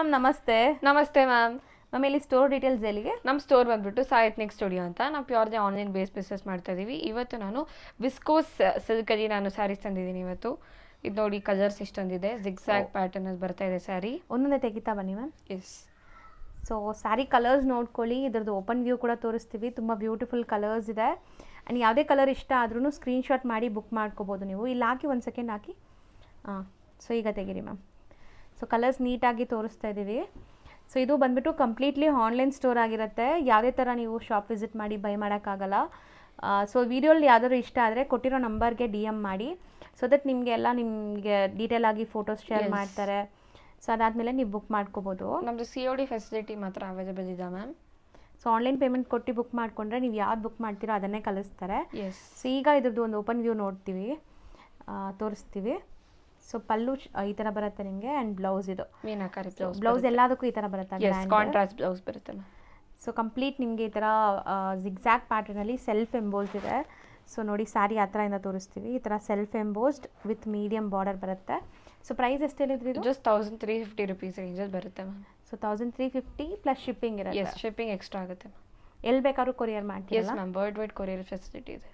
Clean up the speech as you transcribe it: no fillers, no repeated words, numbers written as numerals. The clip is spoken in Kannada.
ಮ್ಯಾಮ್ ನಮಸ್ತೆ. ನಮಸ್ತೆ ಮ್ಯಾಮ್. ಮ್ಯಾಮ್ ಇಲ್ಲಿ ಸ್ಟೋರ್ ಡೀಟೇಲ್ಸ್ ಎಲ್ಲಿಗೆ? ನಮ್ಮ ಸ್ಟೋರ್ ಬಂದ್ಬಿಟ್ಟು ಸಾಯಿ ಎಥ್ನಿಕ್ ಸ್ಟುಡಿಯೋ ಅಂತ. ನಾವು ಪ್ಯೂರ್ಲಿ ಆನ್ಲೈನ್ ಬೇಸ್ ಬಿಸ್ನೆಸ್ ಮಾಡ್ತಾ ಇದ್ದೀವಿ. ಇವತ್ತು ನಾನು ವಿಸ್ಕೋಸ್ ಸಿಲ್ಕಲ್ಲಿ ನಾನು ಸ್ಯಾರೀಸ್ ತಂದಿದ್ದೀನಿ. ಇವತ್ತು ಇದು ನೋಡಿ, ಕಲರ್ಸ್ ಇಷ್ಟೊಂದಿದೆ, ಜಿಗ್ಸಾಗ್ ಪ್ಯಾಟರ್ನ್ ಅಲ್ಲಿ ಬರ್ತಾ ಇದೆ ಸ್ಯಾರಿ. ಒಂದೊಂದೇ ತೆಗಿತಾ ಬನ್ನಿ ma'am. Yes. So sari colours ನೋಡ್ಕೊಳ್ಳಿ, ಇದ್ರದ್ದು ಓಪನ್ ವ್ಯೂ ಕೂಡ ತೋರಿಸ್ತೀವಿ. ತುಂಬ ಬ್ಯೂಟಿಫುಲ್ ಕಲರ್ಸ್ ಇದೆ. ಆ್ಯಂಡ್ ಯಾವುದೇ ಕಲರ್ ಇಷ್ಟ ಆದ್ರೂ ಸ್ಕ್ರೀನ್ಶಾಟ್ ಮಾಡಿ ಬುಕ್ ಮಾಡ್ಕೋಬೋದು ನೀವು. ಇಲ್ಲಿ ಹಾಕಿ ಒಂದು ಸೆಕೆಂಡ್ ಹಾಕಿ. ಹಾಂ, ಸೊ ಈಗ ತೆಗೀರಿ ಮ್ಯಾಮ್. ಸೊ ಕಲರ್ಸ್ ನೀಟಾಗಿ ತೋರಿಸ್ತಾ ಇದ್ದೀವಿ. ಸೊ ಇದು ಬಂದುಬಿಟ್ಟು ಕಂಪ್ಲೀಟ್ಲಿ ಆನ್ಲೈನ್ ಸ್ಟೋರ್ ಆಗಿರುತ್ತೆ. ಯಾವುದೇ ಥರ ನೀವು ಶಾಪ್ ವಿಸಿಟ್ ಮಾಡಿ ಬೈ ಮಾಡೋಕ್ಕಾಗಲ್ಲ. ಸೊ ವೀಡಿಯೋಲಿ ಯಾವ್ದಾದ್ರು ಇಷ್ಟ ಆದರೆ ಕೊಟ್ಟಿರೋ ನಂಬರ್ಗೆ DM ಮಾಡಿ. ಸೊ ದಟ್ ನಿಮಗೆ ಡೀಟೇಲ್ ಆಗಿ ಫೋಟೋಸ್ ಶೇರ್ ಮಾಡ್ತಾರೆ. ಸೊ ಅದಾದಮೇಲೆ ನೀವು ಬುಕ್ ಮಾಡ್ಕೋಬೋದು. ನಮ್ಮದು COD ಫೆಸಿಲಿಟಿ ಮಾತ್ರ ಅವೈಲೇಬಲ್ ಇದೆ ಮ್ಯಾಮ್. ಸೊ ಆನ್ಲೈನ್ ಪೇಮೆಂಟ್ ಕೊಟ್ಟು ಬುಕ್ ಮಾಡಿಕೊಂಡ್ರೆ ನೀವು ಯಾವ್ದು ಬುಕ್ ಮಾಡ್ತೀರೋ ಅದನ್ನೇ ಕಳಿಸ್ತಾರೆ. ಎಸ್. ಸೊ ಈಗ ಇದ್ರದ್ದು ಒಂದು ಓಪನ್ ವ್ಯೂ ನೋಡ್ತೀವಿ, ತೋರಿಸ್ತೀವಿ. ಸೊ ಪಲ್ಲು ಈ ಥರ ಬರುತ್ತೆ ನಿಮಗೆ. ಆ್ಯಂಡ್ ಬ್ಲೌಸ್ ಇದು ಮೀನಾಕಾರಿ ಬ್ಲೌಸ್ ಎಲ್ಲದಕ್ಕೂ ಈ ಥರ ಬರುತ್ತೆ. ಕಾಂಟ್ರಾಸ್ಟ್ ಬ್ಲೌಸ್ ಬರುತ್ತೆ ಮ್ಯಾಮ್. ಸೊ ಕಂಪ್ಲೀಟ್ ನಿಮಗೆ ಈ ಥರ ಜಿಗ್ಸಾಗ್ ಪ್ಯಾಟರ್ನಲ್ಲಿ ಸೆಲ್ಫ್ ಎಂಬೋಸ್ಡ್ ಇದೆ. ಸೊ ನೋಡಿ, ಸ್ಯಾರಿ ಆ ಥರ ಇಂದ ತೋರಿಸ್ತೀವಿ. ಈ ಥರ self embossed with medium border ಬರುತ್ತೆ. ಸೊ ಪ್ರೈಸ್ ಎಷ್ಟು ಹೇಳಿದ್ರಿ ಇದು? ಜಸ್ಟ್ 1350 ರುಪೀಸ್ ರೇಂಜಲ್ಲಿ ಬರುತ್ತೆ ಮ್ಯಾಮ್. ಸೊ 1350 ಪ್ಲಸ್ ಶಿಪ್ಪಿಂಗ್ ಇರುತ್ತೆ. ಎಸ್, ಶಿಪ್ಪಿಂಗ್ ಎಕ್ಸ್ಟ್ರಾ ಆಗುತ್ತೆ ಮ್ಯಾಮ್. ಎಲ್ಲಿ ಬೇಕಾದ್ರೂ ಕೊರಿಯರ್ ಮಾಡ್ತೀವಿ. Yes ma'am, world wide courier facility ಇದೆ.